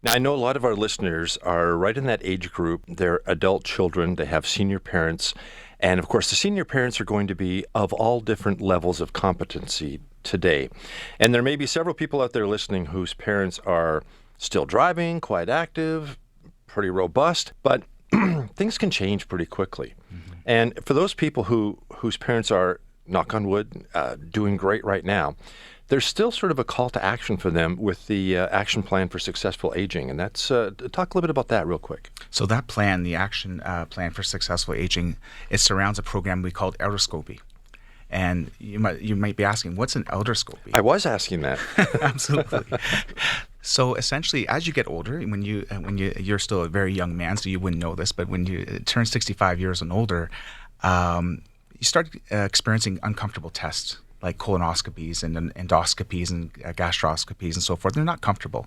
Now, I know a lot of our listeners are right in that age group. They're adult children, they have senior parents. And of course, the senior parents are going to be of all different levels of competency today. And there may be several people out there listening whose parents are still driving, quite active, pretty robust, but things can change pretty quickly. And for those people whose parents are, knock on wood, doing great right now, there's still sort of a call to action for them with the action plan for successful aging. And that's talk a little bit about that real quick. So that plan, the action plan for successful aging, it surrounds a program we called elderscopy. And you might be asking, what's an elderscopy? I was asking that. Absolutely. So essentially, as you get older, you're still a very young man, so you wouldn't know this, but when you turn 65 years and older, you start experiencing uncomfortable tests like colonoscopies and endoscopies and gastroscopies and so forth. They're not comfortable.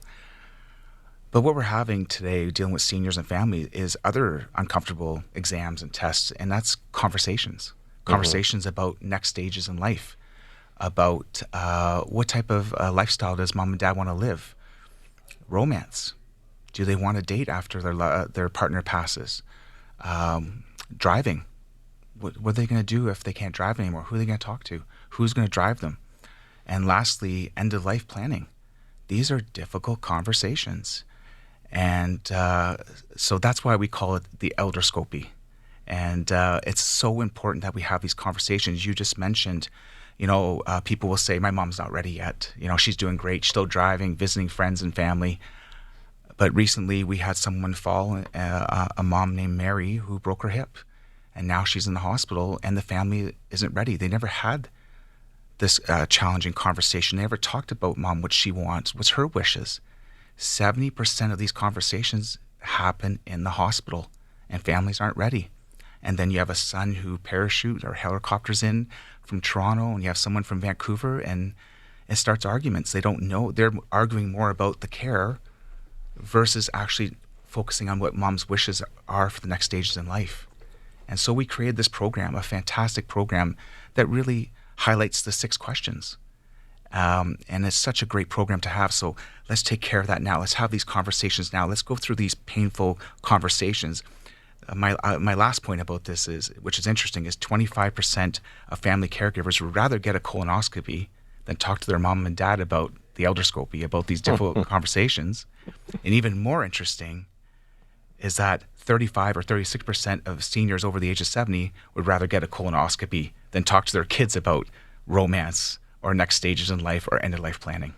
But what we're having today, dealing with seniors and families, is other uncomfortable exams and tests, and that's conversations. Conversations about next stages in life, about what type of lifestyle does mom and dad want to live, romance. Do they want to date after their partner passes? Driving. What are they going to do if they can't drive anymore? Who are they going to talk to? Who's going to drive them? And lastly, end-of-life planning. These are difficult conversations. And so that's why we call it the elderscopy. And it's so important that we have these conversations. You just mentioned, people will say, my mom's not ready yet. She's doing great, still driving, visiting friends and family. But recently we had someone fall, a mom named Mary, who broke her hip. And now she's in the hospital and the family isn't ready. They never had this challenging conversation. They never talked about mom, what she wants, what's her wishes. 70% of these conversations happen in the hospital and families aren't ready. And then you have a son who parachutes or helicopters in from Toronto, and you have someone from Vancouver, and it starts arguments. They don't know. They're arguing more about the care versus actually focusing on what mom's wishes are for the next stages in life. And so we created this program, a fantastic program that really highlights the 6 questions. And it's such a great program to have. So let's take care of that now. Let's have these conversations now. Let's go through these painful conversations. My last point about this is, which is interesting, is 25% of family caregivers would rather get a colonoscopy than talk to their mom and dad about the elderscopy, about these difficult conversations. And even more interesting is that 35 or 36% of seniors over the age of 70 would rather get a colonoscopy than talk to their kids about romance or next stages in life or end-of-life planning.